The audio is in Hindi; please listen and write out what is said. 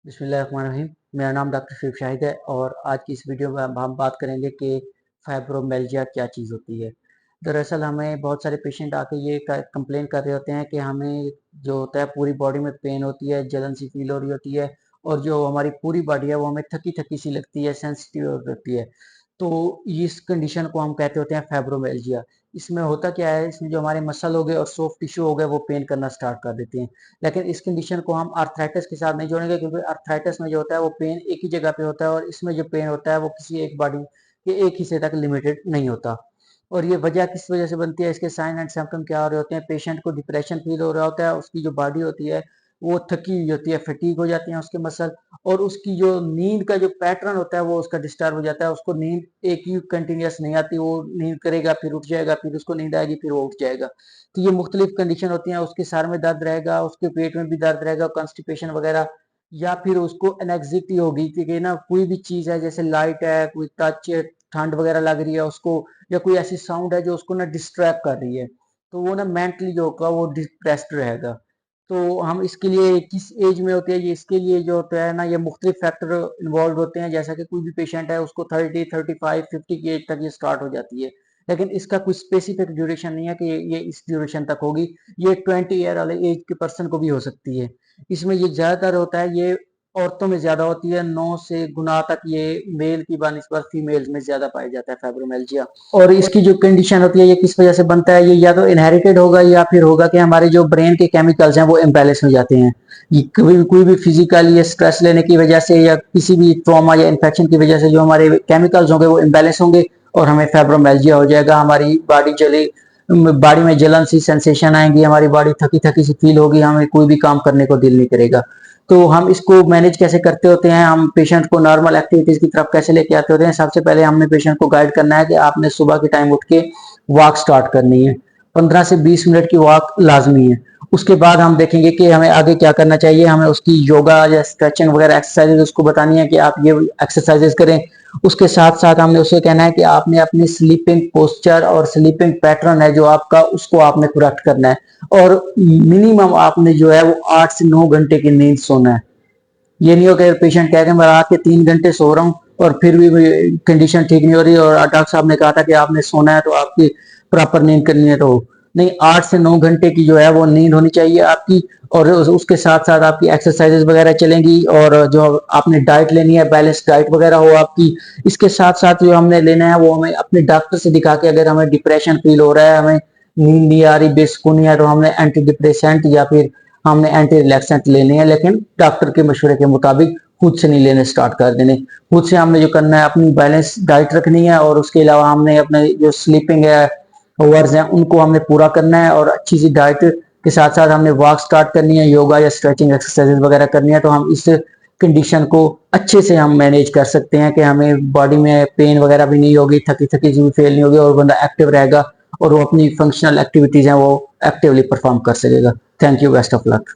बिस्मिल्लाहिर्रहमानिर्रहीम। मेरा नाम डॉक्टर शिव शाहिद है और आज की इस वीडियो में हम बात करेंगे कि फाइब्रोमिल्जिया क्या चीज़ होती है। दरअसल हमें बहुत सारे पेशेंट आके ये कंप्लेन कर रहे होते हैं कि हमें जो होता है पूरी बॉडी में पेन होती है, जलन सी फील हो रही होती है और जो हमारी पूरी बॉडी है वो हमें थकी-थकी सी लगती है, सेंसिटिव होती है। तो इस कंडीशन को हम कहते होते हैं फाइब्रोमिल्जिया। इसमें होता क्या है, इसमें जो हमारे मसल हो गए और सॉफ्ट टिश्यू हो गए वो पेन करना स्टार्ट कर देते हैं। लेकिन इस कंडीशन को हम आर्थराइटिस के साथ नहीं जोड़ेंगे, क्योंकि आर्थराइटिस में जो होता है वो पेन एक ही जगह पे होता है और इसमें जो पेन होता है वो किसी एक बॉडी के एक हिस्से तक लिमिटेड नहीं होता। और ये वजह किस वजह से बनती है, इसके साइन एंड सिम्टम क्या हो रहे होते हैं। पेशेंट को डिप्रेशन फील हो रहा होता है, उसकी जो बॉडी होती है वो थकी हुई होती है, फटीग हो जाती है उसके मसल, और उसकी जो नींद का जो पैटर्न होता है वो उसका डिस्टर्ब हो जाता है। उसको नींद एक ही कंटिन्यूस नहीं आती, वो नींद करेगा फिर उठ जाएगा, फिर उसको नींद आएगी फिर वो उठ जाएगा। तो ये मुख्तलिफ कंडीशन होती हैं। उसके सर में दर्द रहेगा, उसके पेट में भी दर्द रहेगा, कॉन्स्टिपेशन वगैरह, या फिर उसको एनेक्सिटी होगी कि ना कोई भी चीज़ है जैसे लाइट है, कोई टच, ठंड वगैरह लग रही है उसको, या कोई ऐसी साउंड है जो उसको ना डिस्ट्रैक्ट कर रही है, तो वो ना मेंटली जो होगा वो डिप्रेस्ड रहेगा। तो हम इसके लिए किस एज में होते हैं, ये इसके लिए जो होता है ना, ये मुख्तलिफ फैक्टर इन्वॉल्व होते हैं। जैसा कि कोई भी पेशेंट है उसको 30, 35, 50 की एज तक ये स्टार्ट हो जाती है, लेकिन इसका कोई स्पेसिफिक ड्यूरेशन नहीं है कि ये इस ड्यूरेशन तक होगी। ये 20 ईयर वाले एज के पर्सन को भी हो सकती है। इसमें ये ज्यादातर होता है, ये औरतों में ज्यादा होती है, 9 से गुना तक ये मेल की बानिस्बत फीमेल्स में ज्यादा पाया जाता है फाइब्रोमिल्जिया। और इसकी जो कंडीशन होती है ये किस वजह से बनता है, ये या तो इनहेरिटेड होगा या फिर होगा कि हमारे जो ब्रेन के केमिकल्स हैं वो इम्बैलेंस हो जाते हैं। ये कोई भी फिजिकल या स्ट्रेस लेने की वजह से या किसी भी ट्रॉमा या इन्फेक्शन की वजह से जो हमारे केमिकल्स होंगे वो इम्बैलेंस होंगे और हमें फाइब्रोमिल्जिया हो जाएगा। हमारी बॉडी में जलन सी सेंसेशन आएंगी, हमारी बॉडी थकी थकी सी फील होगी, हमें कोई भी काम करने को दिल नहीं करेगा। तो हम इसको मैनेज कैसे करते होते हैं, हम पेशेंट को नॉर्मल एक्टिविटीज की तरफ कैसे लेके आते होते हैं। सबसे पहले हमने पेशेंट को गाइड करना है कि आपने सुबह के टाइम उठ के वॉक स्टार्ट करनी है। 15 से 20 मिनट की वॉक लाजमी है। उसके बाद हम देखेंगे कि हमें आगे क्या करना चाहिए। हमें उसकी योगा या स्ट्रेचिंग वगैरह एक्सरसाइजेज उसको बतानी है कि आप ये एक्सरसाइजेज करें। उसके साथ साथ हमने उसे कहना है कि आपने अपनी स्लीपिंग पोस्चर और स्लीपिंग पैटर्न है जो आपका, उसको आपने करेक्ट करना है। और मिनिमम आपने जो है वो 8 से 9 घंटे की नींद सोना है। ये नहीं हो कि पेशेंट कह के मैं रात के 3 घंटे सो रहा हूँ और फिर भी कंडीशन ठीक नहीं हो रही, और डॉक्टर साहब ने कहा था कि आपने सोना है तो आपकी प्रॉपर नींद करनी है, तो नहीं, 8 से 9 घंटे की जो है वो नींद होनी चाहिए आपकी। और उसके साथ साथ आपकी एक्सरसाइजेज वगैरह चलेंगी, और जो आपने डाइट लेनी है बैलेंस डाइट वगैरह हो आपकी। इसके साथ साथ जो हमने लेना है वो हमें अपने डॉक्टर से दिखा के, अगर हमें डिप्रेशन फील हो रहा है, हमें नींद नहीं आ रही, बेसुकूनी है, तो हमने एंटी डिप्रेसेंट या फिर हमने एंटी रिलैक्सेंट लेने हैं, लेकिन डॉक्टर के मशवरे के मुताबिक खुद से नहीं लेने स्टार्ट कर देने। खुद से हमने जो करना है अपनी बैलेंस डाइट रखनी है, और उसके अलावा हमने अपने जो स्लीपिंग है ओवर्स हैं उनको हमने पूरा करना है, और अच्छी सी डाइट के साथ साथ हमने वॉक स्टार्ट करनी है, योगा या स्ट्रेचिंग एक्सरसाइज वगैरह करनी है। तो हम इस कंडीशन को अच्छे से हम मैनेज कर सकते हैं कि हमें बॉडी में पेन वगैरह भी नहीं होगी, थकी थकी सी भी फील नहीं होगी, और बंदा एक्टिव रहेगा और वो अपनी फंक्शनल एक्टिविटीज हैं वो एक्टिवली परफॉर्म कर सकेगा। Thank you, best of luck.